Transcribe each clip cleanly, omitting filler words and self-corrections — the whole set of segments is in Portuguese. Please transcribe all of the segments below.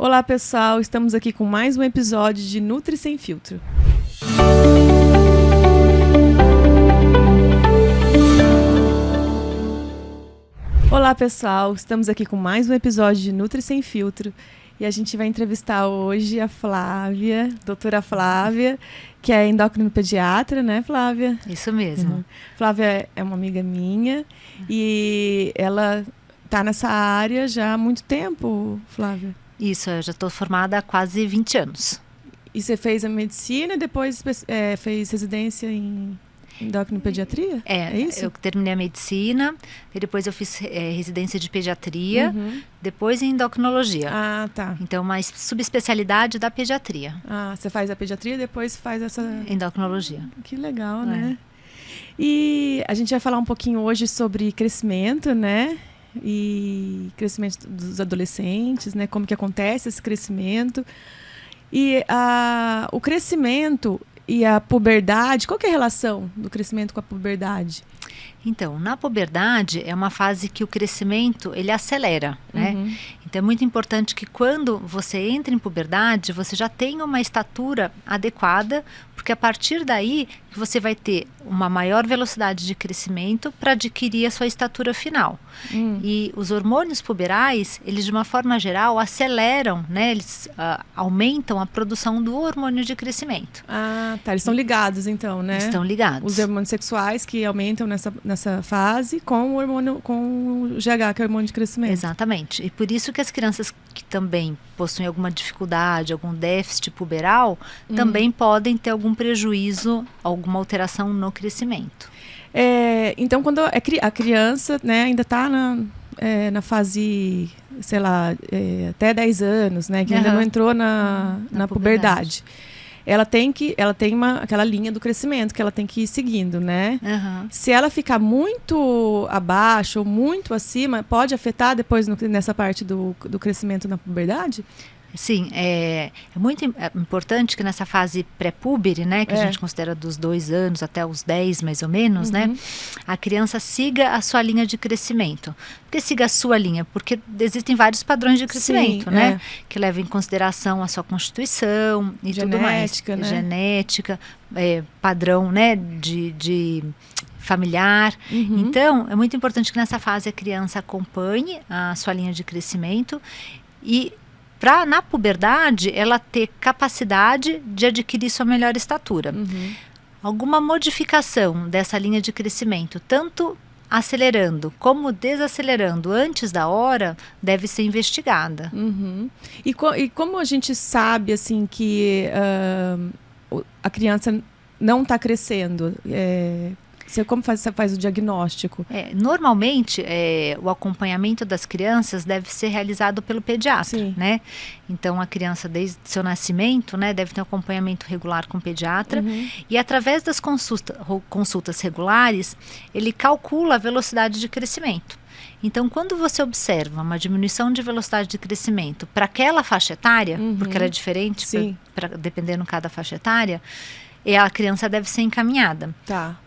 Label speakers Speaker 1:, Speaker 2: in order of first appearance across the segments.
Speaker 1: Olá pessoal, estamos aqui com mais um episódio de Nutri Sem Filtro. Olá pessoal, estamos aqui com mais um episódio de Nutri Sem Filtro e a gente vai entrevistar hoje a Flávia, doutora Flávia, que é endocrinopediatra, né Flávia?
Speaker 2: Isso mesmo.
Speaker 1: Uhum. Flávia é uma amiga minha e ela está nessa área já há muito tempo, Flávia.
Speaker 2: Isso, eu já estou formada há quase 20 anos.
Speaker 1: E você fez a medicina e depois fez residência em endocrinopediatria? É isso?
Speaker 2: Eu terminei a medicina, e depois eu fiz residência de pediatria, depois em endocrinologia.
Speaker 1: Ah, tá.
Speaker 2: Então, uma subespecialidade da pediatria.
Speaker 1: Ah, você faz a pediatria e depois faz essa...
Speaker 2: Endocrinologia.
Speaker 1: Que legal, né? E a gente vai falar um pouquinho hoje sobre crescimento, né? E crescimento dos adolescentes, né? Como que acontece esse crescimento. E o crescimento e a puberdade, qual que é a relação do crescimento com a puberdade?
Speaker 2: Então, na puberdade é uma fase que o crescimento ele acelera, né? Então é muito importante que quando você entra em puberdade, você já tenha uma estatura adequada, porque a partir daí que você vai ter uma maior velocidade de crescimento para adquirir a sua estatura final. E os hormônios puberais, eles de uma forma geral aceleram, né? Eles aumentam a produção do hormônio de crescimento.
Speaker 1: Ah, tá. Eles estão ligados então, né?
Speaker 2: Estão ligados.
Speaker 1: Os hormônios sexuais que aumentam nessa fase com o hormônio, com o GH, que é o hormônio de crescimento.
Speaker 2: Exatamente. E por isso que as crianças que também possuem alguma dificuldade, algum déficit puberal, também podem ter algum prejuízo, alguma alteração no crescimento.
Speaker 1: Então, quando a criança, né, ainda está na fase, sei lá, até 10 anos, né, que ainda não entrou na puberdade. Ela tem aquela linha do crescimento que ela tem que ir seguindo, né? Se ela ficar muito abaixo ou muito acima, pode afetar depois nessa parte do crescimento na puberdade?
Speaker 2: Sim, é muito importante que nessa fase pré-púbere, né, que a gente considera dos 2 anos até os 10 mais ou menos, né, a criança siga a sua linha de crescimento. Por que siga a sua linha? Porque existem vários padrões de crescimento, né, que levam em consideração a sua constituição e tudo mais.
Speaker 1: Né?
Speaker 2: Genética, padrão, né, de familiar. Então, é muito importante que nessa fase a criança acompanhe a sua linha de crescimento e para, na puberdade, ela ter capacidade de adquirir sua melhor estatura. Alguma modificação dessa linha de crescimento, tanto acelerando como desacelerando antes da hora, deve ser investigada.
Speaker 1: E como a gente sabe assim que a criança não está crescendo? Como você faz o diagnóstico?
Speaker 2: Normalmente, o acompanhamento das crianças deve ser realizado pelo pediatra, né? Então, a criança, desde seu nascimento, né, deve ter um acompanhamento regular com o pediatra. E, através das consultas regulares, ele calcula a velocidade de crescimento. Então, quando você observa uma diminuição de velocidade de crescimento para aquela faixa etária, porque ela é diferente, dependendo de cada faixa etária, a criança deve ser encaminhada.
Speaker 1: Tá.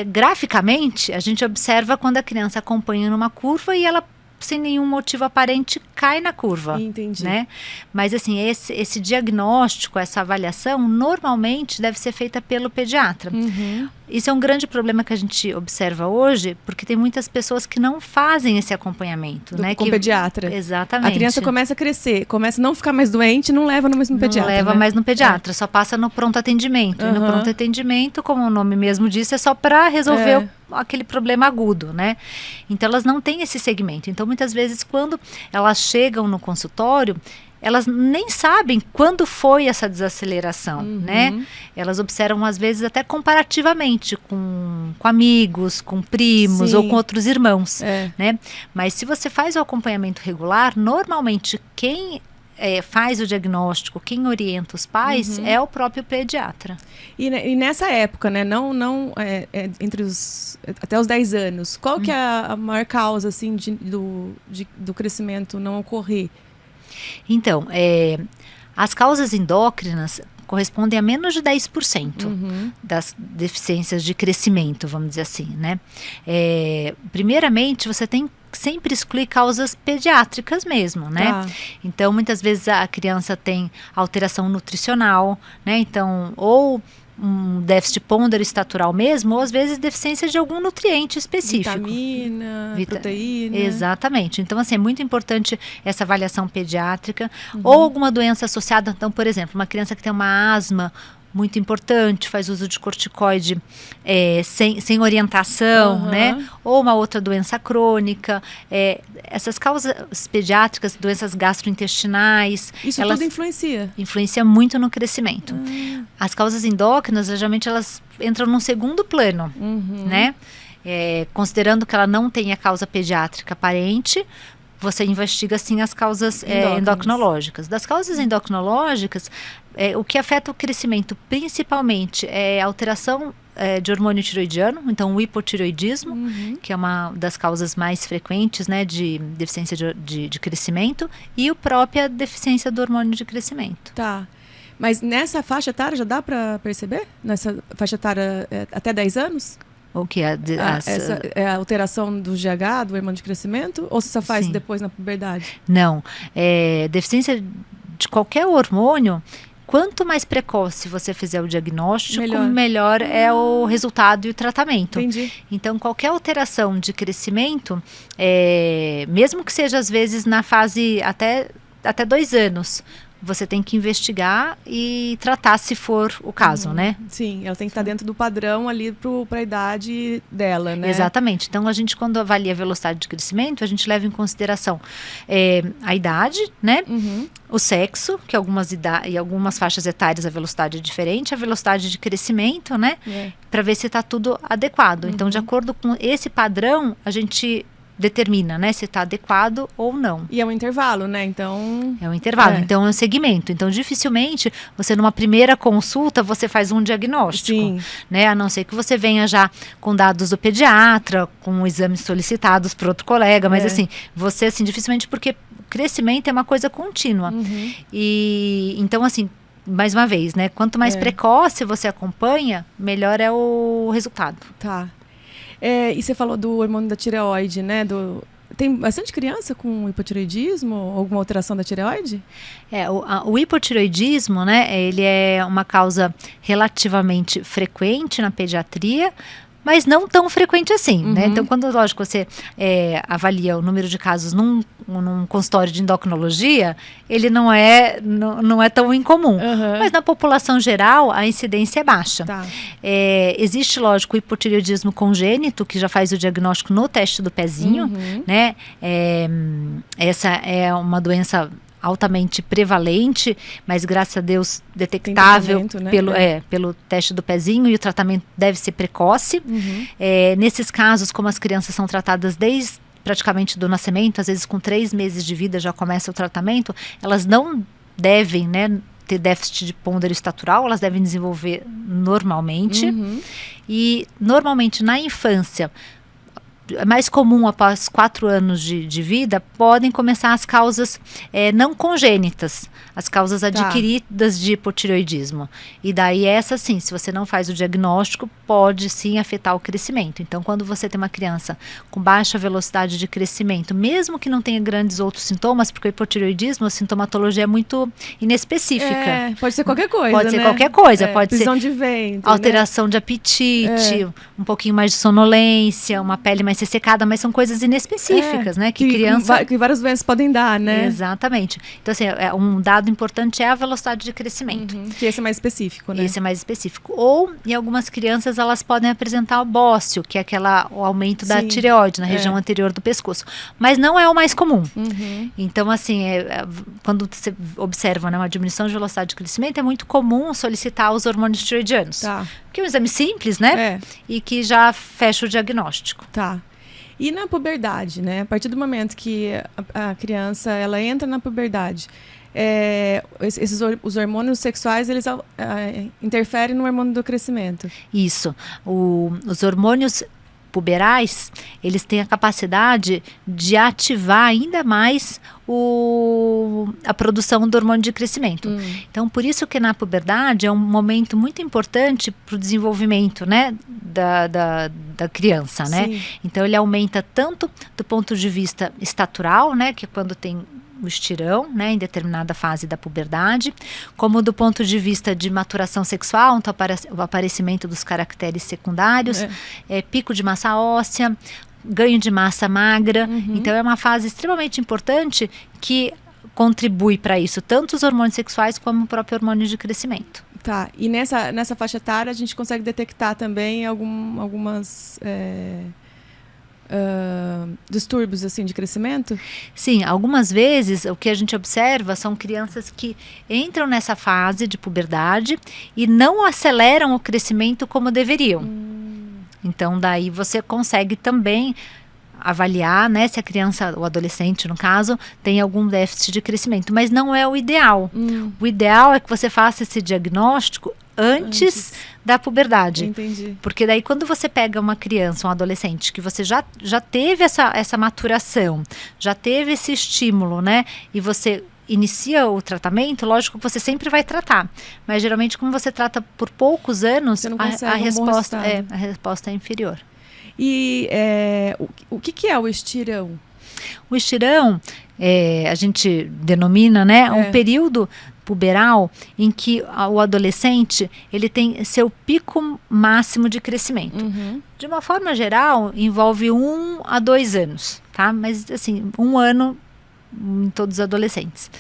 Speaker 2: Graficamente, a gente observa quando a criança acompanha numa curva e ela, sem nenhum motivo aparente, cai na curva.
Speaker 1: Entendi.
Speaker 2: Né? Mas, assim, esse diagnóstico, essa avaliação, normalmente deve ser feita pelo pediatra. Isso é um grande problema que a gente observa hoje, porque tem muitas pessoas que não fazem esse acompanhamento.
Speaker 1: Com o pediatra.
Speaker 2: Exatamente.
Speaker 1: A criança começa a crescer, começa a não ficar mais doente, não leva no mesmo pediatra.
Speaker 2: Não leva mais no pediatra, só passa no pronto atendimento. E no pronto atendimento, como o nome mesmo disse, é só para resolver aquele problema agudo, né? Então, elas não têm esse segmento. Então, muitas vezes, quando elas chegam no consultório, elas nem sabem quando foi essa desaceleração, né? Elas observam, às vezes, até comparativamente com amigos, com primos ou com outros irmãos, né? Mas se você faz o acompanhamento regular, normalmente quem faz o diagnóstico, quem orienta os pais é o próprio pediatra.
Speaker 1: E nessa época, né, até os 10 anos, qual que é a maior causa assim, do crescimento não ocorrer?
Speaker 2: Então, as causas endócrinas correspondem a menos de 10% das deficiências de crescimento, vamos dizer assim, né? Primeiramente, você tem sempre exclui causas pediátricas mesmo, né? Então, muitas vezes a criança tem alteração nutricional, né? Então, ou um déficit pondero-estatural mesmo, ou às vezes deficiência de algum nutriente específico.
Speaker 1: Vitamina, proteína.
Speaker 2: Exatamente. Então, assim, é muito importante essa avaliação pediátrica. Ou alguma doença associada, então, por exemplo, uma criança que tem uma asma muito importante, faz uso de corticoide sem orientação, né? Ou uma outra doença crônica. Essas causas pediátricas, doenças gastrointestinais...
Speaker 1: Isso tudo influencia?
Speaker 2: Influencia muito no crescimento. As causas endócrinas, geralmente, elas entram num segundo plano, né? Considerando que ela não tem a causa pediátrica aparente, você investiga, sim, as causas endocrinológicas. Das causas endocrinológicas, o que afeta o crescimento, principalmente, é a alteração de hormônio tiroidiano, então o hipotiroidismo, que é uma das causas mais frequentes, né, de deficiência de crescimento, e a própria deficiência do hormônio de crescimento.
Speaker 1: Tá. Mas nessa faixa etária já dá para perceber? Nessa faixa etária até 10 anos?
Speaker 2: O que
Speaker 1: essa é a alteração do GH, do hormônio de crescimento? Ou você só faz depois na puberdade?
Speaker 2: Não. Deficiência de qualquer hormônio, quanto mais precoce você fizer o diagnóstico, melhor é o resultado e o tratamento.
Speaker 1: Entendi.
Speaker 2: Então, qualquer alteração de crescimento, mesmo que seja às vezes na fase até 2 anos, você tem que investigar e tratar se for o caso, né?
Speaker 1: Sim, ela tem que estar dentro do padrão ali para a idade dela, né?
Speaker 2: Exatamente. Então, a gente, quando avalia a velocidade de crescimento, a gente leva em consideração a idade, né? O sexo, que em algumas faixas etárias a velocidade é diferente, a velocidade de crescimento, né? Para ver se está tudo adequado. Então, de acordo com esse padrão, a gente determina, né, se está adequado ou não.
Speaker 1: E é um intervalo, né? Então...
Speaker 2: É um intervalo, então é um segmento. Então, dificilmente, você numa primeira consulta, você faz um diagnóstico. Né? A não ser que você venha já com dados do pediatra, com exames solicitados por outro colega, mas assim, você, assim, dificilmente, porque o crescimento é uma coisa contínua. E, então, assim, mais uma vez, né, quanto mais precoce você acompanha, melhor é o resultado.
Speaker 1: Tá. E você falou do hormônio da tireoide, né? Tem bastante criança com hipotireoidismo, alguma alteração da tireoide?
Speaker 2: O hipotireoidismo, né? Ele é uma causa relativamente frequente na pediatria, mas não tão frequente assim, né? Então, quando, lógico, você avalia o número de casos num consultório de endocrinologia, ele não é tão incomum. Mas na população geral, a incidência é baixa. Existe, lógico, o hipotireoidismo congênito, que já faz o diagnóstico no teste do pezinho, né? Essa é uma doença altamente prevalente, mas graças a Deus detectável, né? pelo teste do pezinho, e o tratamento deve ser precoce. Nesses casos, como as crianças são tratadas desde praticamente do nascimento, às vezes com 3 meses de vida já começa o tratamento, elas não devem, né, ter déficit de pondero estatural, elas devem desenvolver normalmente. E normalmente na infância, é mais comum após 4 anos de vida, podem começar as causas não congênitas, as causas adquiridas de hipotireoidismo. E daí essa sim, se você não faz o diagnóstico, pode sim afetar o crescimento. Então, quando você tem uma criança com baixa velocidade de crescimento, mesmo que não tenha grandes outros sintomas, porque o hipotireoidismo, a sintomatologia é muito inespecífica.
Speaker 1: Pode ser qualquer coisa,
Speaker 2: Pode ser
Speaker 1: né?
Speaker 2: qualquer coisa, pode
Speaker 1: prisão
Speaker 2: ser
Speaker 1: de ventre,
Speaker 2: alteração de apetite, um pouquinho mais de sonolência, uma pele mais ressecada, mas são coisas inespecíficas, né? Que criança...
Speaker 1: Que várias doenças podem dar, né?
Speaker 2: Exatamente. Então, assim, um dado importante é a velocidade de crescimento.
Speaker 1: Que esse é mais específico, né?
Speaker 2: Esse é mais específico. Ou, em algumas crianças, elas podem apresentar o bócio, que é o aumento da tireoide na região anterior do pescoço. Mas não é o mais comum. Então, assim, quando você observa, né, uma diminuição de velocidade de crescimento, é muito comum solicitar os hormônios tireoidianos. Que é um exame simples, né? E que já fecha o diagnóstico.
Speaker 1: E na puberdade, né? A partir do momento que a criança ela entra na puberdade, os hormônios sexuais, eles interferem no hormônio do crescimento.
Speaker 2: Isso. Os hormônios puberais, eles têm a capacidade de ativar ainda mais a produção do hormônio de crescimento. Então, por isso que na puberdade é um momento muito importante para o desenvolvimento, né, da da criança, né?
Speaker 1: Sim.
Speaker 2: Então ele aumenta tanto do ponto de vista estatural, né, que é quando tem o estirão, né, em determinada fase da puberdade, como do ponto de vista de maturação sexual, então o aparecimento dos caracteres secundários, pico de massa óssea, ganho de massa magra. Então é uma fase extremamente importante que contribui para isso, tanto os hormônios sexuais como o próprio hormônio de crescimento.
Speaker 1: Tá, e nessa faixa etária a gente consegue detectar também algumas distúrbios assim de crescimento?
Speaker 2: Sim, algumas vezes o que a gente observa são crianças que entram nessa fase de puberdade e não aceleram o crescimento como deveriam. Então daí você consegue também avaliar, né, se a criança, o adolescente no caso, tem algum déficit de crescimento, mas não é o ideal. O ideal é que você faça esse diagnóstico antes da puberdade.
Speaker 1: Entendi.
Speaker 2: Porque daí quando você pega uma criança, um adolescente, que você já teve essa maturação, já teve esse estímulo, né, e você inicia o tratamento, lógico que você sempre vai tratar, mas geralmente como você trata por poucos anos, a resposta é inferior.
Speaker 1: E o que é o estirão?
Speaker 2: O estirão, a gente denomina, né, um período puberal em que o adolescente ele tem seu pico máximo de crescimento. De uma forma geral, envolve 1 a 2 anos, tá? Mas assim, 1 ano em todos os adolescentes.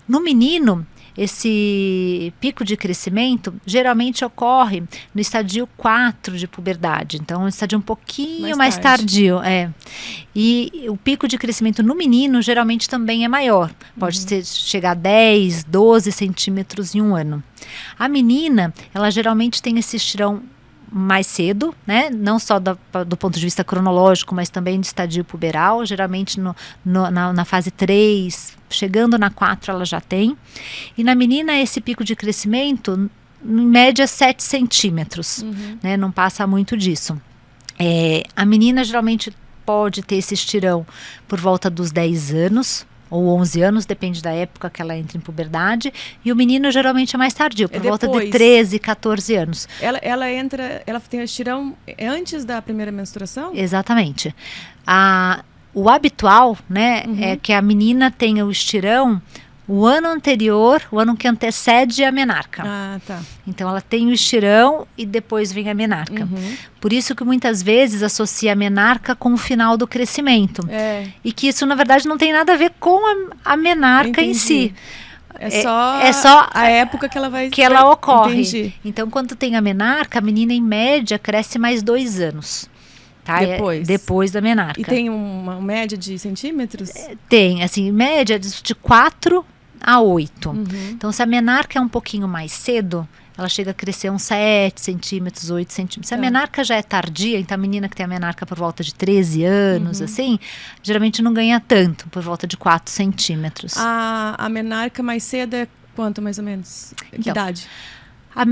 Speaker 2: No menino, esse pico de crescimento geralmente ocorre no estadio 4 de puberdade, então um estadio um pouquinho mais tardio. E o pico de crescimento no menino geralmente também é maior, pode chegar a 10, 12 centímetros em 1 ano. A menina, ela geralmente tem esse estirão mais cedo, né? Não só do ponto de vista cronológico, mas também de estadio puberal, geralmente na fase 3, chegando na 4 ela já tem. E na menina esse pico de crescimento, em média 7 centímetros, né? Não passa muito disso. A menina geralmente pode ter esse estirão por volta dos 10 anos, ou 11 anos, depende da época que ela entra em puberdade, e o menino geralmente é mais tardio, por volta de 13, 14 anos.
Speaker 1: Ela tem o estirão antes da primeira menstruação?
Speaker 2: Exatamente. O habitual, né, é que a menina tenha o estirão o ano anterior, o ano que antecede a menarca.
Speaker 1: Tá.
Speaker 2: Então ela tem o estirão e depois vem a menarca. Por isso que muitas vezes associa a menarca com o final do crescimento. E que isso na verdade não tem nada a ver com a menarca em si. É só
Speaker 1: a época que ela
Speaker 2: ela ocorre.
Speaker 1: Entendi.
Speaker 2: Então quando tem a menarca, a menina em média cresce mais 2 anos. Tá? Depois da menarca.
Speaker 1: E tem uma média de centímetros?
Speaker 2: Tem, assim, média de 4 a 8. Então, se a menarca é um pouquinho mais cedo, ela chega a crescer uns 7 centímetros, 8 centímetros. Se a menarca já é tardia, então a menina que tem a menarca por volta de 13 anos, assim, geralmente não ganha tanto, por volta de 4 centímetros.
Speaker 1: A menarca mais cedo é quanto, mais ou menos? Que idade?
Speaker 2: A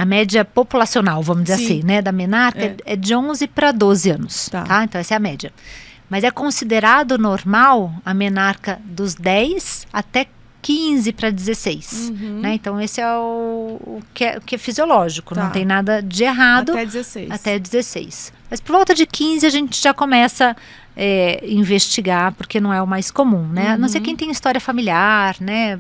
Speaker 2: média populacional, vamos dizer assim, né, da menarca é de 11 para 12 anos, tá? Então essa é a média. Mas é considerado normal a menarca dos 10 até 15 para 16, né? Então esse é o que é fisiológico, não tem nada de errado. Até 16. Mas por volta de 15 a gente já começa a investigar, porque não é o mais comum, né? A não ser quem tem história familiar, né?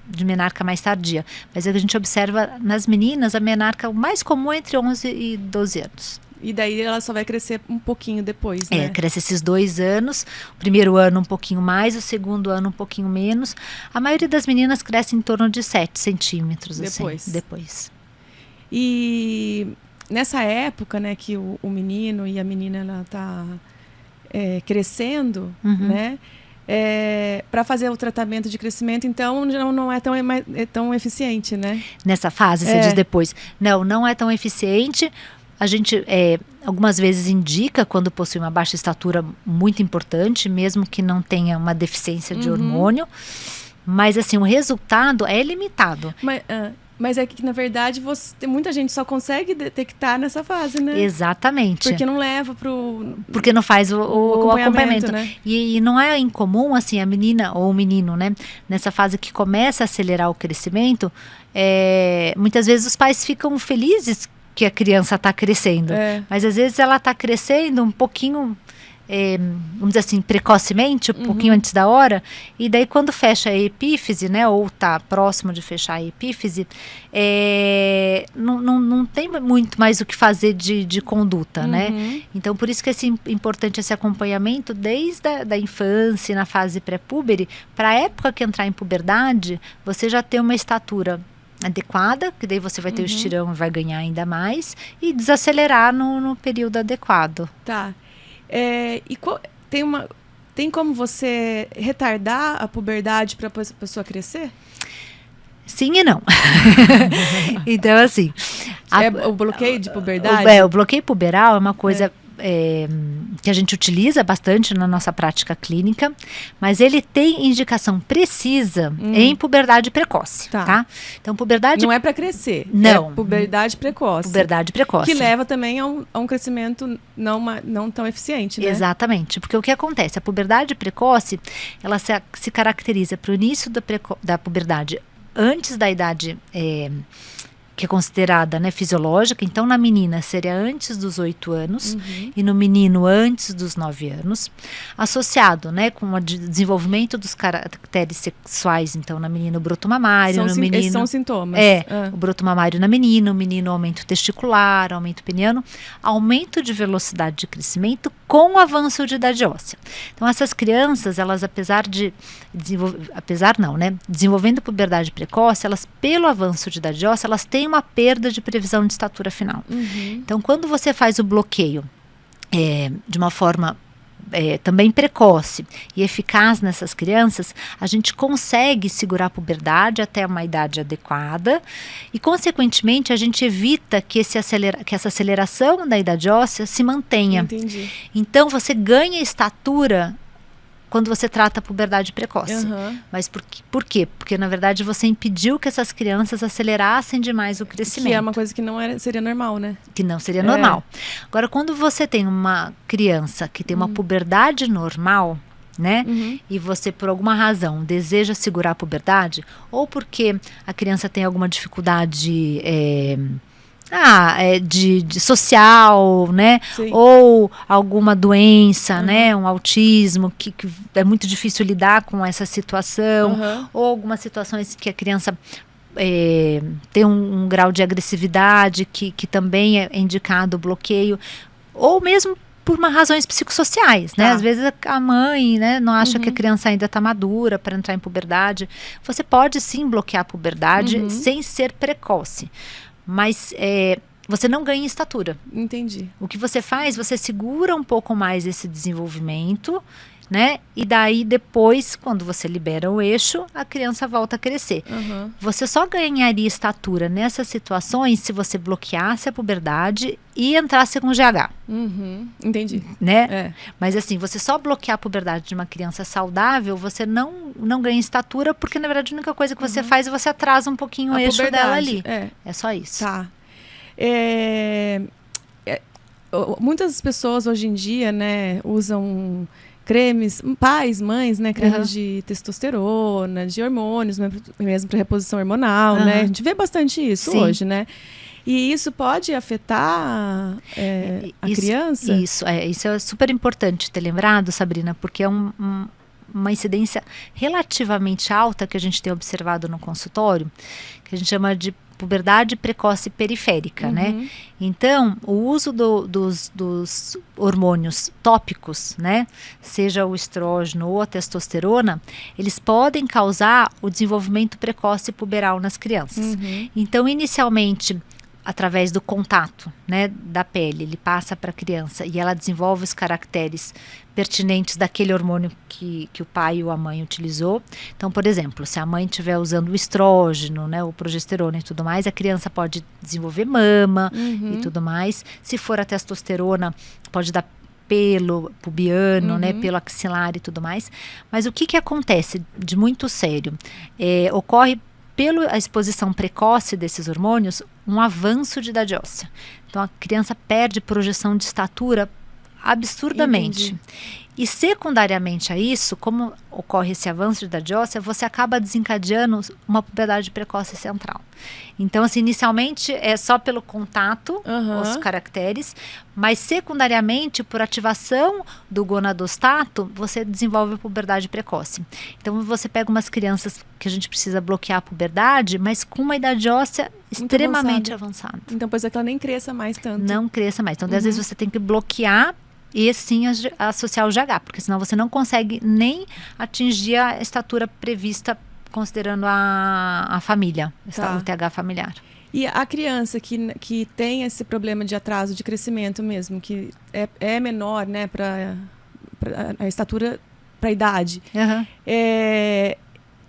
Speaker 2: De menarca mais tardia. Mas a gente observa nas meninas a menarca o mais comum é entre 11 e 12 anos.
Speaker 1: E daí ela só vai crescer um pouquinho depois, né?
Speaker 2: Cresce esses 2 anos, o primeiro ano um pouquinho mais, o segundo ano um pouquinho menos. A maioria das meninas cresce em torno de 7 centímetros. Depois.
Speaker 1: E nessa época, né, que o menino e a menina ela tá crescendo, né? Para fazer o tratamento de crescimento, então não é tão eficiente, né?
Speaker 2: Nessa fase, você diz depois. Não é tão eficiente. A gente algumas vezes indica quando possui uma baixa estatura muito importante, mesmo que não tenha uma deficiência de hormônio. Mas assim, o resultado é limitado.
Speaker 1: Mas é que, na verdade, muita gente só consegue detectar nessa fase, né?
Speaker 2: Exatamente.
Speaker 1: Porque não leva
Speaker 2: porque não faz o acompanhamento.
Speaker 1: Né?
Speaker 2: E não é incomum, assim, a menina ou o menino, né? Nessa fase que começa a acelerar o crescimento, muitas vezes os pais ficam felizes que a criança está crescendo. Mas às vezes ela está crescendo um pouquinho, vamos dizer assim, precocemente, um pouquinho antes da hora, e daí quando fecha a epífise, né, ou está próximo de fechar a epífise, não tem muito mais o que fazer de conduta, né? Então, por isso que é importante esse acompanhamento desde a infância, na fase pré-púbere, para a época que entrar em puberdade, você já ter uma estatura adequada, que daí você vai ter o estirão e vai ganhar ainda mais, e desacelerar no período adequado.
Speaker 1: Tá. Tem como você retardar a puberdade para a pessoa crescer?
Speaker 2: Sim e não. Então, assim...
Speaker 1: o bloqueio de puberdade?
Speaker 2: O bloqueio puberal é uma coisa que a gente utiliza bastante na nossa prática clínica, mas ele tem indicação precisa em puberdade precoce, tá? Então, puberdade...
Speaker 1: Não é para crescer.
Speaker 2: Não.
Speaker 1: É puberdade precoce.
Speaker 2: Puberdade precoce.
Speaker 1: Que leva também a um crescimento não tão eficiente, né?
Speaker 2: Exatamente, porque o que acontece? A puberdade precoce, ela se caracteriza para o início da puberdade antes da idade que é considerada, né, fisiológica. Então, na menina seria antes dos 8 anos e no menino antes dos 9 anos, associado, né, com o desenvolvimento dos caracteres sexuais. Então, na menina o broto mamário, no menino...
Speaker 1: Esses são sintomas.
Speaker 2: O broto mamário na menina, o menino aumento testicular, aumento peniano, aumento de velocidade de crescimento com o avanço de idade óssea. Então, essas crianças, elas desenvolvendo puberdade precoce, elas, pelo avanço de idade óssea, elas têm uma perda de previsão de estatura final. Então, quando você faz o bloqueio de uma forma também precoce e eficaz nessas crianças, a gente consegue segurar a puberdade até uma idade adequada e, consequentemente, a gente evita que essa aceleração da idade óssea se mantenha.
Speaker 1: Entendi.
Speaker 2: Então, você ganha estatura quando você trata a puberdade precoce. Mas por quê? Porque, na verdade, você impediu que essas crianças acelerassem demais o crescimento.
Speaker 1: Que é uma coisa que não seria normal, né?
Speaker 2: Que não seria normal. Agora, quando você tem uma criança que tem uma puberdade normal, né? E você, por alguma razão, deseja segurar a puberdade, ou porque a criança tem alguma dificuldade... de social, né?
Speaker 1: Sim.
Speaker 2: Ou alguma doença, né? Um autismo, que é muito difícil lidar com essa situação, ou algumas situações que a criança tem um grau de agressividade que também é indicado o bloqueio, ou mesmo por razões psicossociais, né? Às vezes a mãe, né, não acha que a criança ainda está madura para entrar em puberdade. Você pode sim bloquear a puberdade sem ser precoce. Mas você não ganha estatura.
Speaker 1: Entendi.
Speaker 2: O que você faz, você segura um pouco mais esse desenvolvimento, né? E daí depois, quando você libera o eixo, a criança volta a crescer. Você só ganharia estatura nessas situações se você bloqueasse a puberdade e entrasse com GH.
Speaker 1: Entendi.
Speaker 2: Né? Mas assim, você só bloquear a puberdade de uma criança saudável, você não ganha estatura, porque na verdade a única coisa que você faz é você atrasa um pouquinho o eixo dela ali. É só isso.
Speaker 1: Tá. Muitas pessoas hoje em dia, né, usam cremes, pais, mães, né, cremes de testosterona, de hormônios, mesmo para reposição hormonal, né? A gente vê bastante isso hoje, né? E isso pode afetar a criança?
Speaker 2: Isso é super importante ter lembrado, Sabrina, porque é uma incidência relativamente alta que a gente tem observado no consultório, que a gente chama de puberdade precoce periférica, né? Então, o uso dos hormônios tópicos, né? Seja o estrógeno ou a testosterona, eles podem causar o desenvolvimento precoce puberal nas crianças. Então, inicialmente, através do contato, né, da pele, ele passa para a criança e ela desenvolve os caracteres pertinentes daquele hormônio que o pai ou a mãe utilizou. Então, por exemplo, se a mãe estiver usando o estrógeno, né, o progesterona e tudo mais, a criança pode desenvolver mama e tudo mais. Se for a testosterona, pode dar pelo pubiano, né, pelo axilar e tudo mais. Mas o que acontece de muito sério? Ocorre pela exposição precoce desses hormônios, um avanço de idade óssea. Então, a criança perde projeção de estatura absurdamente.
Speaker 1: Entendi.
Speaker 2: E secundariamente a isso, como ocorre esse avanço de idade óssea, você acaba desencadeando uma puberdade precoce central. Então, assim, inicialmente é só pelo contato, os caracteres, mas secundariamente, por ativação do gonadostato, você desenvolve a puberdade precoce. Então, você pega umas crianças que a gente precisa bloquear a puberdade, mas com uma idade óssea extremamente avançada.
Speaker 1: Então, pois é que ela nem cresça mais tanto.
Speaker 2: Não cresça mais. Então, às vezes você tem que bloquear e sim associar o GH, porque senão você não consegue nem atingir a estatura prevista considerando a família, o TH familiar.
Speaker 1: E a criança que tem esse problema de atraso de crescimento mesmo, que é menor, né, para a estatura, para a idade,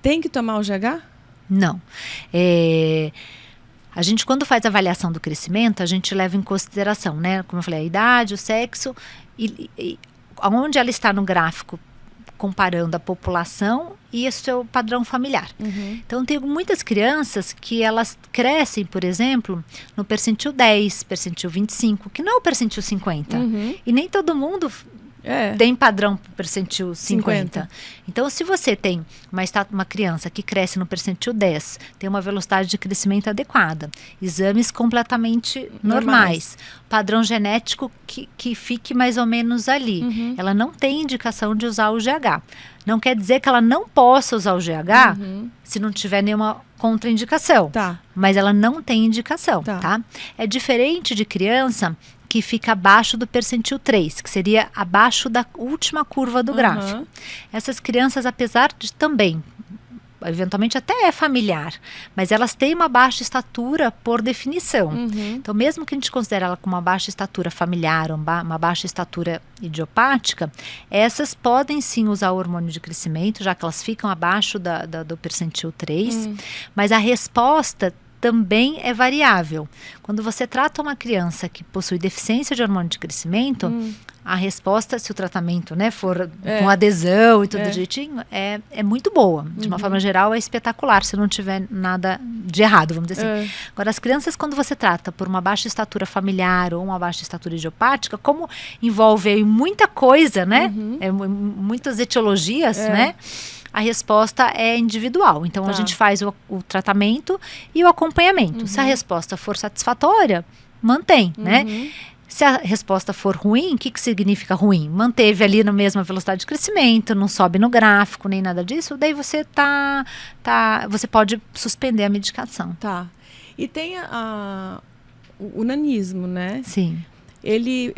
Speaker 1: tem que tomar o GH?
Speaker 2: Não. A gente, quando faz a avaliação do crescimento, a gente leva em consideração, né, como eu falei, a idade, o sexo, e onde ela está no gráfico, comparando a população e o seu padrão familiar. Então, tem muitas crianças que elas crescem, por exemplo, no percentil 10, percentil 25, que não é o percentil 50. E nem todo mundo tem padrão para o percentil 50. Então, se você tem uma criança que cresce no percentil 10, tem uma velocidade de crescimento adequada, exames completamente normais, padrão genético que fique mais ou menos ali, ela não tem indicação de usar o GH. Não quer dizer que ela não possa usar o GH se não tiver nenhuma contraindicação, mas ela não tem indicação, tá? É diferente de criança que fica abaixo do percentil 3, que seria abaixo da última curva do gráfico. Essas crianças, apesar de também, eventualmente até é familiar, mas elas têm uma baixa estatura por definição. Então, mesmo que a gente considere ela como uma baixa estatura familiar, uma baixa estatura idiopática, essas podem sim usar o hormônio de crescimento, já que elas ficam abaixo do percentil 3, mas a resposta também é variável. Quando você trata uma criança que possui deficiência de hormônio de crescimento, a resposta, se o tratamento, né, for com adesão e tudo direitinho, é muito boa. De uma forma geral, é espetacular, se não tiver nada de errado, vamos dizer assim. Agora, as crianças, quando você trata por uma baixa estatura familiar ou uma baixa estatura idiopática, como envolve aí muita coisa, né, muitas etiologias, né, a resposta é individual. Então, a gente faz o tratamento e o acompanhamento. Se a resposta for satisfatória, mantém, né? Se a resposta for ruim, o que significa ruim? Manteve ali na mesma velocidade de crescimento, não sobe no gráfico, nem nada disso, daí você você pode suspender a medicação.
Speaker 1: E tem o nanismo, né?
Speaker 2: Sim.
Speaker 1: Ele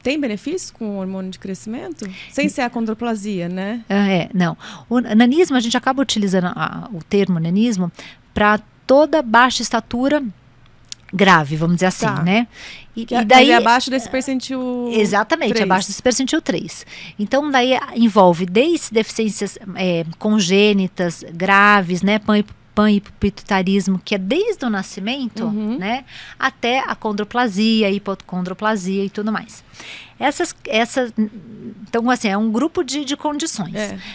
Speaker 1: tem benefícios com o hormônio de crescimento? Sem ser a condroplasia, né?
Speaker 2: Não. O nanismo, a gente acaba utilizando o termo nanismo para toda baixa estatura grave, vamos dizer assim, né?
Speaker 1: E daí é abaixo desse percentil
Speaker 2: exatamente,
Speaker 1: 3.
Speaker 2: Abaixo desse percentil 3. Então, daí envolve desde deficiências congênitas, graves, né? Panhipopituitarismo, que é desde o nascimento, né? Até a condroplasia, hipocondroplasia e tudo mais. Então, assim, é um grupo de condições.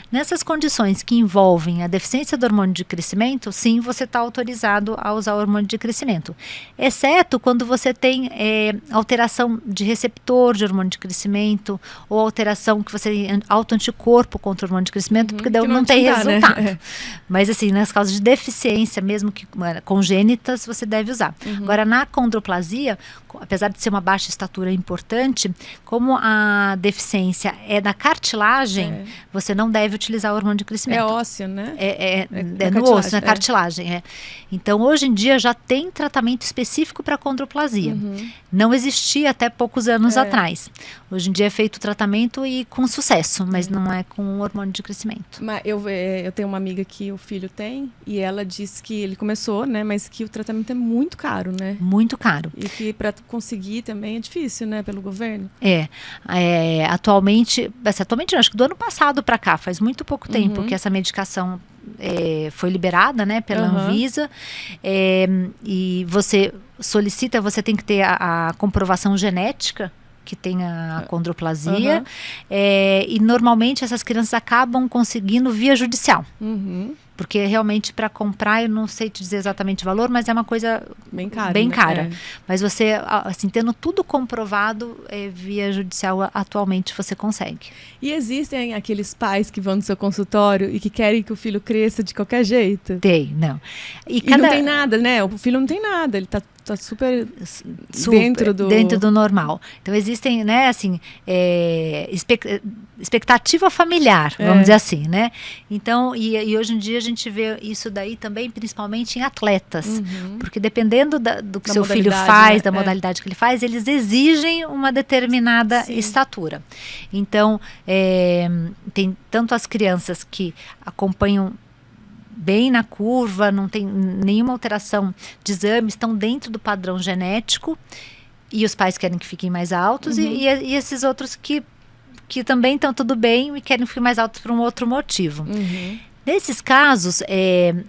Speaker 2: Nessas condições que envolvem a deficiência do hormônio de crescimento, sim, você está autorizado a usar o hormônio de crescimento. Exceto quando você tem alteração de receptor de hormônio de crescimento ou alteração que você tem autoanticorpo contra o hormônio de crescimento, porque daí não tem resultado. Né? Mas, assim, nas causas de deficiência, mesmo que congênitas, você deve usar. Agora, na condroplasia, apesar de ser uma baixa estatura importante, como a deficiência é da cartilagem, você não deve utilizar o hormônio de crescimento.
Speaker 1: É ósseo, né?
Speaker 2: É no osso, na cartilagem. Então, hoje em dia, já tem tratamento específico para condroplasia. Não existia até poucos anos atrás. Hoje em dia é feito tratamento e com sucesso, mas não é com hormônio de crescimento.
Speaker 1: Mas eu tenho uma amiga que o filho tem, e ela disse que ele começou, né? Mas que o tratamento é muito caro, né?
Speaker 2: Muito caro.
Speaker 1: E que para conseguir também é difícil, né? Pelo governo.
Speaker 2: Atualmente não, acho que do ano passado para cá, faz muito pouco tempo que essa medicação foi liberada, né, pela Anvisa, e você solicita, você tem que ter a comprovação genética que tem a condroplasia, e normalmente essas crianças acabam conseguindo via judicial. Porque realmente para comprar, eu não sei te dizer exatamente o valor, mas é uma coisa
Speaker 1: bem cara.
Speaker 2: Bem cara. Mas você, assim, tendo tudo comprovado via judicial, atualmente você consegue.
Speaker 1: E existem aqueles pais que vão no seu consultório e que querem que o filho cresça de qualquer jeito?
Speaker 2: Tem, não.
Speaker 1: E não tem nada, né? O filho não tem nada, ele tá super
Speaker 2: dentro do normal. Então existem, né, assim, expectativa familiar, vamos dizer assim, né? Então, e hoje em dia a gente vê isso daí também, principalmente em atletas, porque dependendo do que seu filho faz, né? Da modalidade que ele faz, eles exigem uma determinada estatura. Então, tem tanto as crianças que acompanham bem na curva, não tem nenhuma alteração de exame, estão dentro do padrão genético e os pais querem que fiquem mais altos e esses outros que também estão tudo bem e querem ficar mais altos por um outro motivo. Nesses casos,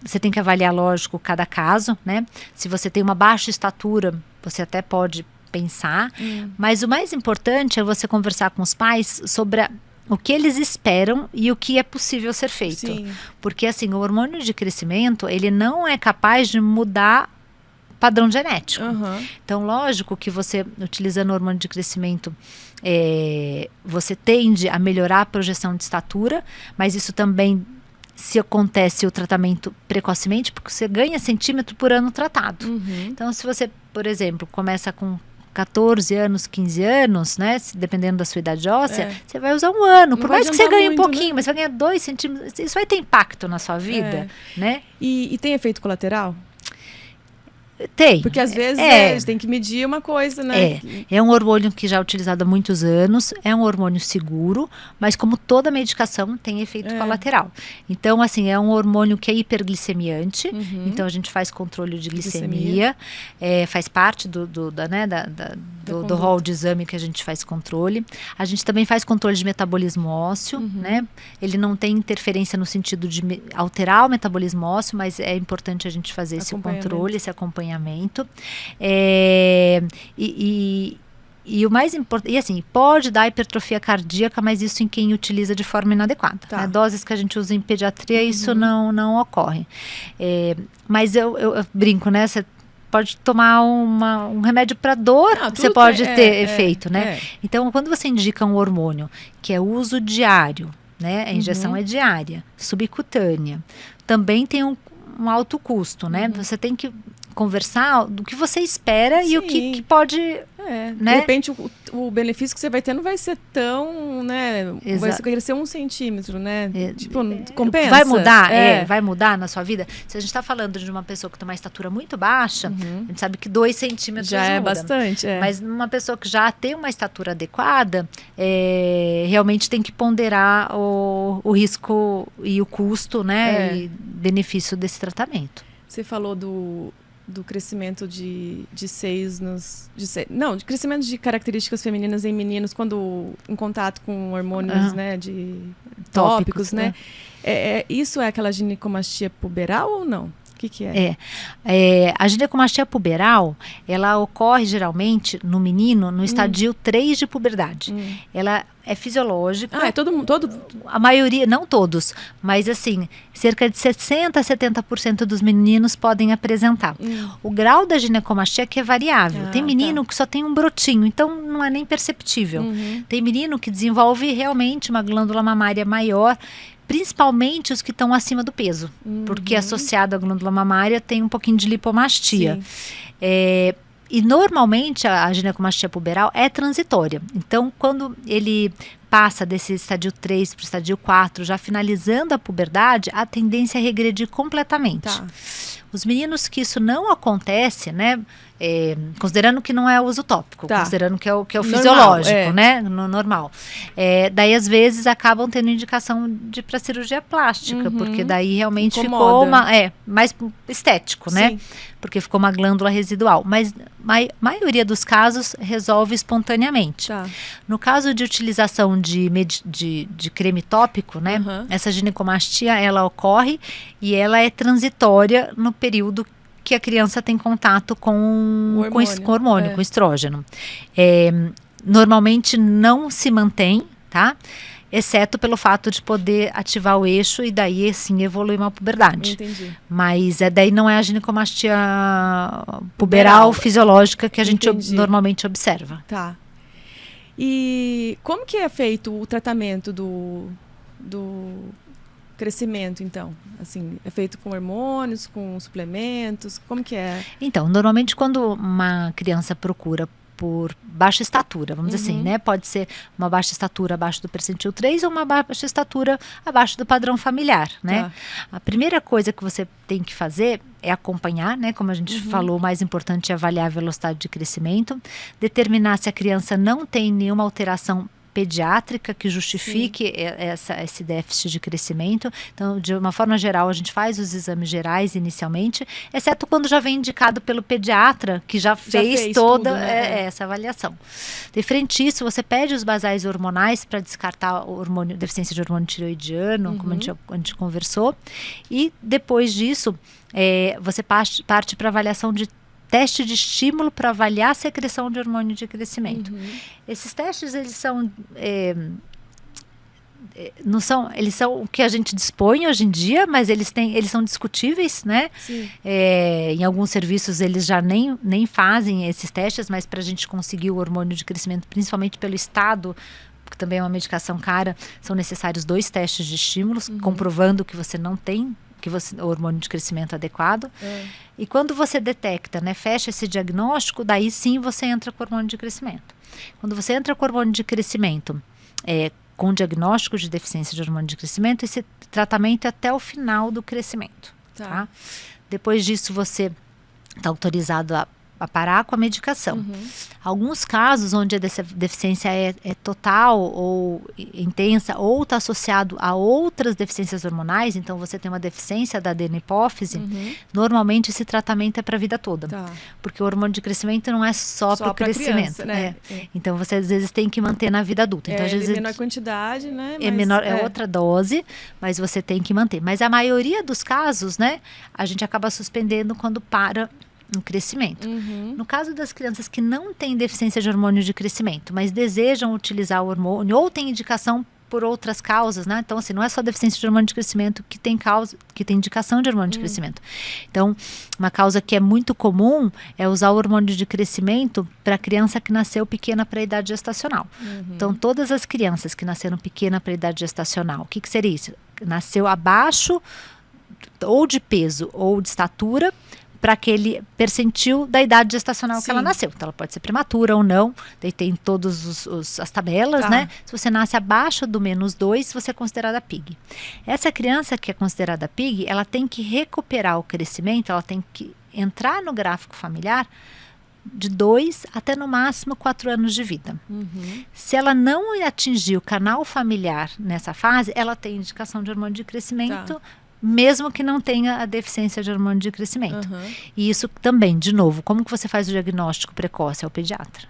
Speaker 2: você tem que avaliar, lógico, cada caso, né? Se você tem uma baixa estatura, você até pode pensar, mas o mais importante é você conversar com os pais sobre o que eles esperam e o que é possível ser feito. Sim. Porque, assim, o hormônio de crescimento, ele não é capaz de mudar padrão genético. Então, lógico que você, utilizando o hormônio de crescimento, você tende a melhorar a projeção de estatura, mas isso também, se acontece o tratamento precocemente, porque você ganha centímetro por ano tratado. Então, se você, por exemplo, começa com 14 anos, 15 anos, né? Dependendo da sua idade óssea, você vai usar um ano. Por mais que você ganhe um pouquinho, né? Mas você vai ganhar 2 centímetros. Isso vai ter impacto na sua vida, né?
Speaker 1: E tem efeito colateral?
Speaker 2: Tem.
Speaker 1: Porque às vezes tem que medir uma coisa, né?
Speaker 2: É um hormônio que já é utilizado há muitos anos, é um hormônio seguro, mas como toda medicação tem efeito colateral. Então, assim, é um hormônio que é hiperglicemiante, então a gente faz controle de glicemia. Faz parte do rol de exame que a gente faz controle. A gente também faz controle de metabolismo ósseo, né? Ele não tem interferência no sentido de alterar o metabolismo ósseo, mas é importante a gente fazer esse controle, esse acompanhamento. E o mais importante, e assim, pode dar hipertrofia cardíaca, mas isso em quem utiliza de forma inadequada. Né? Doses que a gente usa em pediatria, isso não ocorre. Mas eu brinco, né? Você pode tomar um remédio para dor, você pode ter efeito, né? Então, quando você indica um hormônio que é uso diário, né? A injeção é diária, subcutânea, também tem um alto custo, né? Você tem que conversar do que você espera e o que pode... né?
Speaker 1: De repente o benefício que você vai ter não vai ser tão, né? Vai crescer 1 centímetro, né? Tipo, compensa.
Speaker 2: Vai mudar, vai mudar na sua vida. Se a gente está falando de uma pessoa que tem uma estatura muito baixa, a gente sabe que 2 centímetros
Speaker 1: já é bastante.
Speaker 2: Mas uma pessoa que já tem uma estatura adequada, realmente tem que ponderar o risco e o custo, né? E benefício desse tratamento.
Speaker 1: Você falou do crescimento de seios de crescimento de características femininas em meninos quando em contato com hormônios, né, de tópicos, né? Isso é aquela ginecomastia puberal ou não? O que é?
Speaker 2: A ginecomastia puberal, ela ocorre geralmente no menino no estadio 3 de puberdade. Ela é fisiológica.
Speaker 1: É todo.
Speaker 2: A maioria, não todos, mas assim, cerca de 60% a 70% dos meninos podem apresentar. O grau da ginecomastia que é variável. Tem menino que só tem um brotinho, então não é nem perceptível. Tem menino que desenvolve realmente uma glândula mamária maior, principalmente os que estão acima do peso, porque associado à glândula mamária tem um pouquinho de lipomastia. E normalmente a ginecomastia puberal é transitória. Então, quando ele passa desse estadio 3 para o estadio 4, já finalizando a puberdade, a tendência é regredir completamente. Os meninos que isso não acontece, né? Considerando que não é uso tópico, considerando que é o fisiológico, né? No normal. Daí, às vezes, acabam tendo indicação para cirurgia plástica, porque daí realmente ficou mais estético, né? Porque ficou uma glândula residual. Mas a maioria dos casos resolve espontaneamente. No caso de utilização de creme tópico, né? Essa ginecomastia, ela ocorre e ela é transitória no período que a criança tem contato com o hormônio, com estrógeno. Normalmente não se mantém, tá? exceto pelo fato de poder ativar o eixo e daí, sim, evoluir uma puberdade.
Speaker 1: Entendi.
Speaker 2: Mas daí não é a ginecomastia puberal fisiológica que a gente normalmente observa.
Speaker 1: Tá. E como que é feito o tratamento do crescimento, então? Assim, é feito com hormônios, com suplementos? Como que é?
Speaker 2: Então, normalmente quando uma criança procura por baixa estatura, vamos dizer assim, né? Pode ser uma baixa estatura abaixo do percentil 3 ou uma baixa estatura abaixo do padrão familiar, né? A primeira coisa que você tem que fazer é acompanhar, né? Como a gente falou, o mais importante é avaliar a velocidade de crescimento, determinar se a criança não tem nenhuma alteração pediátrica que justifique esse déficit de crescimento. Então, de uma forma geral, a gente faz os exames gerais inicialmente, exceto quando já vem indicado pelo pediatra, que já fez toda tudo, né? Essa avaliação. Diferente disso, você pede os basais hormonais para descartar o hormônio, deficiência de hormônio tireoidiano, como a gente conversou, e depois disso, você parte para avaliação de teste de estímulo para avaliar a secreção de hormônio de crescimento. Esses testes, eles são não são, eles são o que a gente dispõe hoje em dia, mas eles são discutíveis, né? Em alguns serviços eles já nem fazem esses testes, mas para a gente conseguir o hormônio de crescimento, principalmente pelo estado, que também é uma medicação cara, são necessários 2 testes de estímulos, comprovando que você não tem o hormônio de crescimento adequado. E quando você detecta, né, fecha esse diagnóstico, daí sim você entra com o hormônio de crescimento. Quando você entra com o hormônio de crescimento, com diagnóstico de deficiência de hormônio de crescimento, esse tratamento é até o final do crescimento. Tá? Depois disso, você está autorizado a parar com a medicação. Alguns casos onde a deficiência é total ou intensa ou está associado a outras deficiências hormonais, então você tem uma deficiência da adenopófise, normalmente esse tratamento é para a vida toda. Porque o hormônio de crescimento não é só para o crescimento. Criança, né? Então você às vezes tem que manter na vida adulta. Então, às vezes,
Speaker 1: menor quantidade, né?
Speaker 2: É outra dose, mas você tem que manter. Mas a maioria dos casos, né, a gente acaba suspendendo quando para no crescimento. No caso das crianças que não têm deficiência de hormônio de crescimento, mas desejam utilizar o hormônio ou têm indicação por outras causas, né? Então, assim, não é só deficiência de hormônio de crescimento que tem indicação de hormônio de crescimento. Então, uma causa que é muito comum é usar o hormônio de crescimento para criança que nasceu pequena para a idade gestacional. Então, todas as crianças que nasceram pequena para a idade gestacional, o que seria isso? Nasceu abaixo ou de peso ou de estatura para aquele percentil da idade gestacional que ela nasceu. Então, ela pode ser prematura ou não. Daí tem todas as tabelas, né? Se você nasce abaixo do -2, você é considerada PIG. Essa criança que é considerada PIG, ela tem que recuperar o crescimento, ela tem que entrar no gráfico familiar de 2 até no máximo 4 anos de vida. Se ela não atingir o canal familiar nessa fase, ela tem indicação de hormônio de crescimento, mesmo que não tenha a deficiência de hormônio de crescimento. E isso também, de novo, como que você faz o diagnóstico precoce? É o pediatra.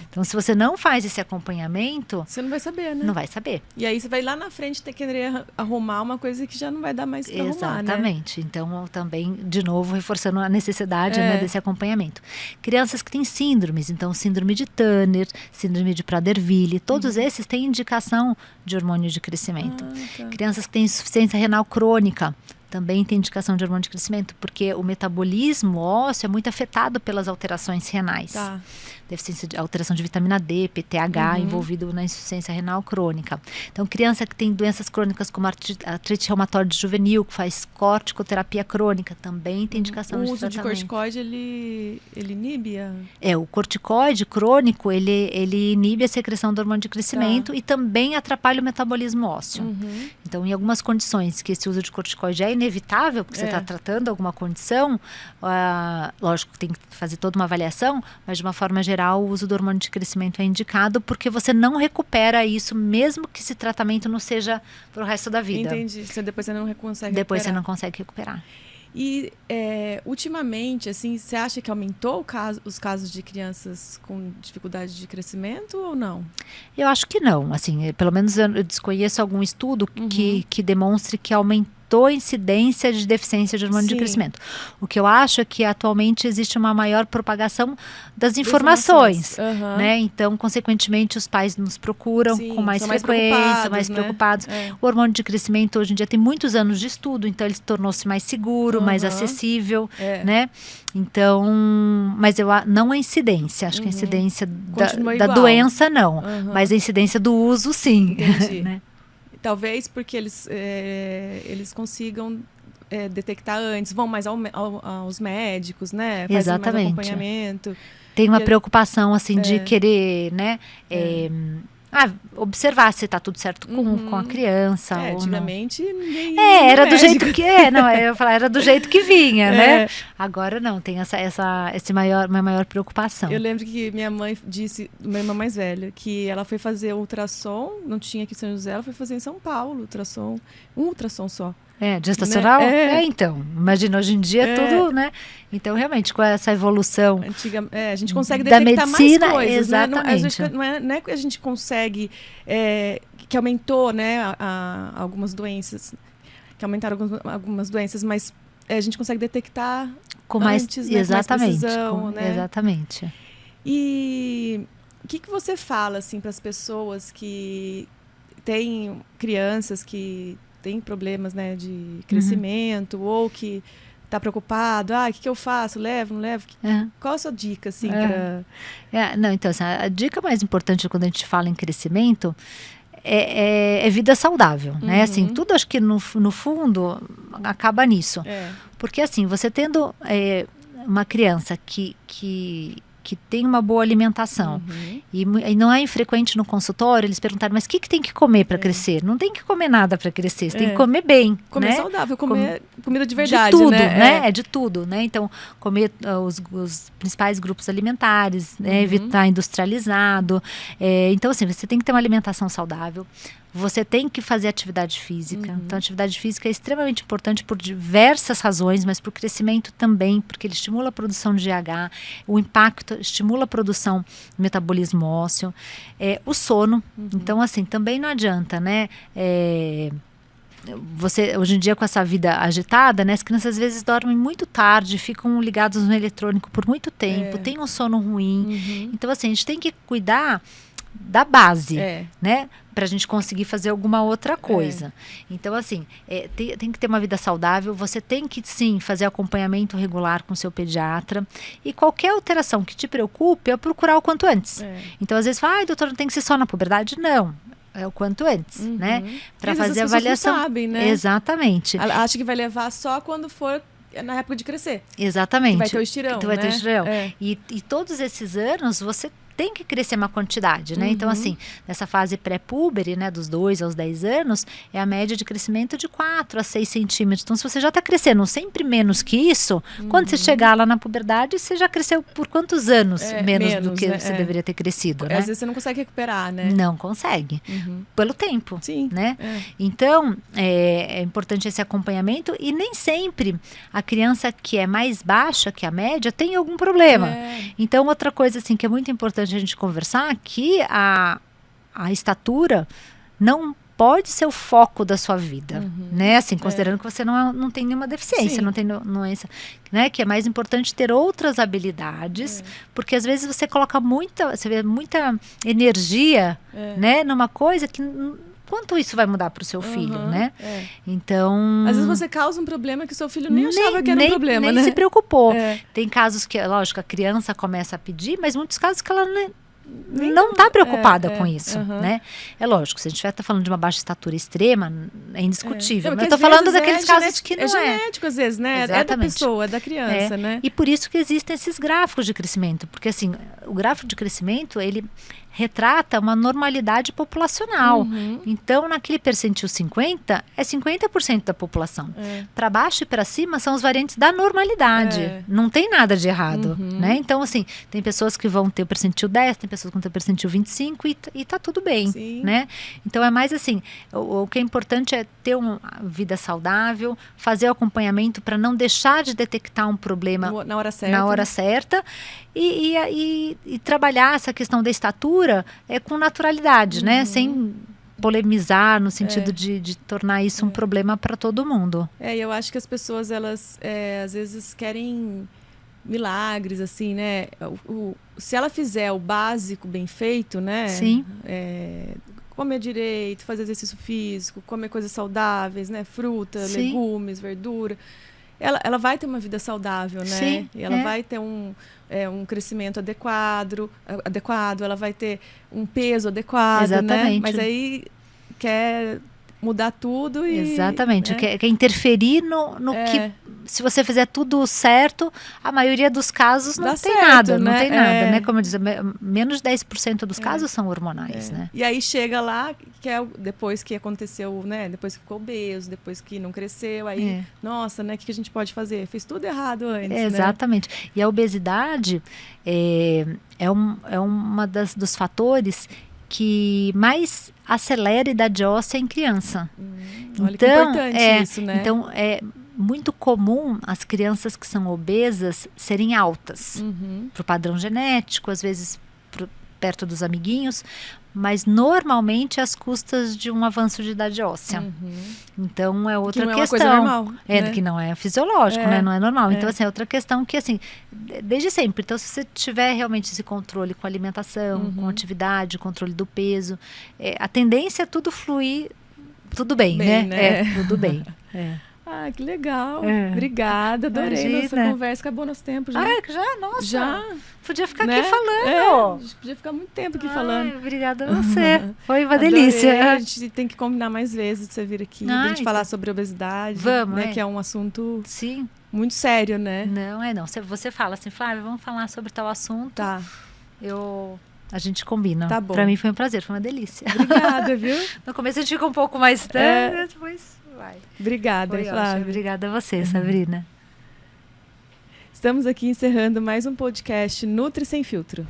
Speaker 2: Então, se você não faz esse acompanhamento...
Speaker 1: Você não vai saber, né?
Speaker 2: Não vai saber.
Speaker 1: E aí você vai lá na frente ter que querer arrumar uma coisa que já não vai dar mais para arrumar, né?
Speaker 2: Exatamente. Então, também, de novo, reforçando a necessidade desse acompanhamento. Crianças que têm síndromes, então síndrome de Turner, síndrome de Prader-Willi, todos esses têm indicação de hormônio de crescimento. Crianças que têm insuficiência renal crônica, também tem indicação de hormônio de crescimento, porque o metabolismo ósseo é muito afetado pelas alterações renais. Deficiência de alteração de vitamina D, PTH, envolvido na insuficiência renal crônica. Então, criança que tem doenças crônicas como artrite reumatoide juvenil, que faz corticoterapia crônica, também tem indicação de tratamento.
Speaker 1: O uso de corticoide, ele inibe?
Speaker 2: O corticoide crônico, ele inibe a secreção do hormônio de crescimento e também atrapalha o metabolismo ósseo. Então, em algumas condições que esse uso de corticoide é inevitável, porque você está tratando alguma condição, lógico, tem que fazer toda uma avaliação, mas de uma forma geral, o uso do hormônio de crescimento é indicado porque você não recupera isso, mesmo que esse tratamento não seja para o resto da vida.
Speaker 1: Entendi. Depois você não consegue
Speaker 2: Depois você não consegue recuperar.
Speaker 1: E, ultimamente, assim, você acha que aumentou os casos de crianças com dificuldade de crescimento ou não? Eu
Speaker 2: acho que não. Assim, pelo menos eu desconheço algum estudo que demonstre que aumentou aumentou a incidência de deficiência de hormônio de crescimento. O que eu acho é que atualmente existe uma maior propagação das informações, né? Então, consequentemente, os pais nos procuram com mais frequência, mais preocupados. O hormônio de crescimento hoje em dia tem muitos anos de estudo, então ele tornou-se mais seguro, mais acessível, né? Então, mas não a incidência, acho que a incidência da doença não, mas a incidência do uso sim.
Speaker 1: Entendi.
Speaker 2: Né?
Speaker 1: Talvez porque eles consigam detectar antes, vão mais aos médicos, né? Fazem
Speaker 2: Exatamente.
Speaker 1: mais acompanhamento.
Speaker 2: Tem uma preocupação assim de querer, né? Observar se está tudo certo com a criança. Ou
Speaker 1: antigamente
Speaker 2: não.
Speaker 1: Ninguém
Speaker 2: era do jeito que não, eu ia falar, era do jeito que vinha, né? Agora não, tem uma maior preocupação.
Speaker 1: Eu lembro que minha mãe disse, minha irmã mais velha, que ela foi fazer ultrassom, não tinha aqui em São José, ela foi fazer em São Paulo, um ultrassom só.
Speaker 2: Gestacional? Né? Então, imagina, hoje em dia tudo, né? Então, realmente, com essa evolução
Speaker 1: a gente consegue detectar
Speaker 2: medicina,
Speaker 1: mais coisas,
Speaker 2: exatamente.
Speaker 1: Né? Não é que a gente consegue, que aumentou, né, algumas doenças, que aumentaram algumas doenças, mas a gente consegue detectar
Speaker 2: com mais,
Speaker 1: antes, né,
Speaker 2: exatamente,
Speaker 1: com mais precisão, né?
Speaker 2: Exatamente.
Speaker 1: E o que você fala, assim, para as pessoas que têm crianças que tem problemas, né, de crescimento, ou que está preocupado, o que eu faço? Levo, não levo? Qual a sua dica, assim,
Speaker 2: Não, então, assim, a dica mais importante quando a gente fala em crescimento é vida saudável, né? Assim, tudo acho que no fundo acaba nisso. Porque, assim, você tendo uma criança que tem uma boa alimentação. E não é infrequente no consultório eles perguntarem, mas o que tem que comer para crescer? Não tem que comer nada para crescer, você tem que comer bem.
Speaker 1: Comer
Speaker 2: né?
Speaker 1: saudável, comer comida de verdade,
Speaker 2: de tudo,
Speaker 1: né?
Speaker 2: De tudo, né? Então, comer os principais grupos alimentares, né? Evitar industrializado. Então, assim, você tem que ter uma alimentação saudável. Você tem que fazer atividade física. Então, a atividade física é extremamente importante por diversas razões, mas para o crescimento também, porque ele estimula a produção de GH, o impacto estimula a produção do metabolismo ósseo, o sono. Então, assim, também não adianta, né? Você, hoje em dia, com essa vida agitada, né, as crianças às vezes dormem muito tarde, ficam ligados no eletrônico por muito tempo, têm um sono ruim. Então, assim, a gente tem que cuidar da base, né? Para a gente conseguir fazer alguma outra coisa. Então, assim, tem que ter uma vida saudável, você tem que, sim, fazer acompanhamento regular com o seu pediatra, e qualquer alteração que te preocupe é procurar o quanto antes. Então, às vezes, fala, doutora, não tem que ser só na puberdade? Não. É o quanto antes, né? Para fazer a avaliação.
Speaker 1: Não sabem, né?
Speaker 2: Exatamente.
Speaker 1: Acha que vai levar só quando for na época de crescer.
Speaker 2: Exatamente.
Speaker 1: Que vai ter o estirão,
Speaker 2: vai ter o estirão. E todos esses anos, você tem que crescer uma quantidade, né? Então, assim, nessa fase pré-púbere, né, dos 2 aos 10 anos, é a média de crescimento de 4 a 6 centímetros. Então, se você já está crescendo sempre menos que isso, quando você chegar lá na puberdade, você já cresceu por quantos anos menos do que você deveria ter crescido, né?
Speaker 1: Às vezes você não consegue recuperar, né?
Speaker 2: Não consegue. Pelo tempo,
Speaker 1: sim,
Speaker 2: né? Então, é importante esse acompanhamento, e nem sempre a criança que é mais baixa que a média tem algum problema. Então, outra coisa, assim, que é muito importante a gente conversar, que a estatura não pode ser o foco da sua vida, né? Assim, considerando que você não tem nenhuma deficiência, não tem doença, né? Que é mais importante ter outras habilidades, porque às vezes você coloca muita energia, né? Numa coisa que... Quanto isso vai mudar para o seu filho, né? Então... Às
Speaker 1: vezes você causa um problema que o seu filho nem achava que era um problema, né?
Speaker 2: Nem se preocupou. Tem casos que, lógico, a criança começa a pedir, mas muitos casos que ela não está preocupada com isso, né? É lógico, se a gente está falando de uma baixa estatura extrema, é indiscutível. Mas eu estou falando daqueles casos que não é.
Speaker 1: É genético, às vezes, né? Exatamente. É da pessoa, é da criança, né?
Speaker 2: E por isso que existem esses gráficos de crescimento. Porque, assim, o gráfico de crescimento, ele retrata uma normalidade populacional. Então, naquele percentil 50, é 50% da população. Para baixo e para cima são os variantes da normalidade. Não tem nada de errado, né? Então, assim, tem pessoas que vão ter o percentil 10, tem pessoas que vão ter o percentil 25 e tá tudo bem, né? Então, é mais assim, o que é importante é ter uma vida saudável, fazer o acompanhamento para não deixar de detectar um problema
Speaker 1: na hora certa,
Speaker 2: e trabalhar essa questão da estatura com naturalidade, né? Sem polemizar no sentido de tornar isso um problema para todo mundo.
Speaker 1: Eu acho que as pessoas, elas às vezes querem milagres, assim, né? Se ela fizer o básico bem feito, né?
Speaker 2: Sim.
Speaker 1: Comer direito, fazer exercício físico, comer coisas saudáveis, né? Fruta, legumes, verdura. Ela vai ter uma vida saudável, né?
Speaker 2: Sim,
Speaker 1: E ela vai ter um crescimento adequado, ela vai ter um peso adequado,
Speaker 2: exatamente,
Speaker 1: né? Mas aí quer mudar tudo e...
Speaker 2: Exatamente, quer interferir no que... Se você fizer tudo certo, a maioria dos casos não tem nada, né? Não tem nada, né? Como eu disse, menos de 10% dos casos são hormonais, né?
Speaker 1: E aí chega lá, que é depois que aconteceu, né? Depois que ficou obeso, depois que não cresceu, aí, nossa, né? O que a gente pode fazer? Fez tudo errado antes,
Speaker 2: exatamente. Né? E a obesidade é uma dos fatores que mais acelera a idade óssea em criança.
Speaker 1: Olha que importante isso, né?
Speaker 2: Então, é muito comum as crianças que são obesas serem altas. Para o padrão genético, às vezes perto dos amiguinhos, mas normalmente às custas de um avanço de idade óssea. Então, é outra questão.
Speaker 1: Que não é uma coisa normal. Né?
Speaker 2: Que não é fisiológico, né? Não é normal. Então, assim, é outra questão que, assim, desde sempre. Então, se você tiver realmente esse controle com alimentação, com atividade, controle do peso, a tendência é tudo fluir, tudo bem, né? Tudo bem.
Speaker 1: Ah, que legal. Obrigada, adorei nossa conversa. Acabou nosso tempo já.
Speaker 2: Já? Nossa.
Speaker 1: Já.
Speaker 2: Podia ficar aqui falando.
Speaker 1: Podia ficar muito tempo aqui falando.
Speaker 2: Obrigada a você. Foi uma delícia.
Speaker 1: A gente tem que combinar mais vezes de você vir aqui, pra gente falar sobre obesidade.
Speaker 2: Vamos,
Speaker 1: né? Que é um assunto
Speaker 2: Sim.
Speaker 1: muito sério, né?
Speaker 2: Não. Se você fala assim, Flávia, vamos falar sobre tal assunto.
Speaker 1: Tá.
Speaker 2: A gente combina.
Speaker 1: Tá bom.
Speaker 2: Pra mim foi um prazer, foi uma delícia.
Speaker 1: Obrigada, viu?
Speaker 2: No começo a gente fica um pouco mais depois...
Speaker 1: Obrigada, Flávia.
Speaker 2: Obrigada a você, Sabrina.
Speaker 1: Estamos aqui encerrando mais um podcast Nutri Sem Filtro.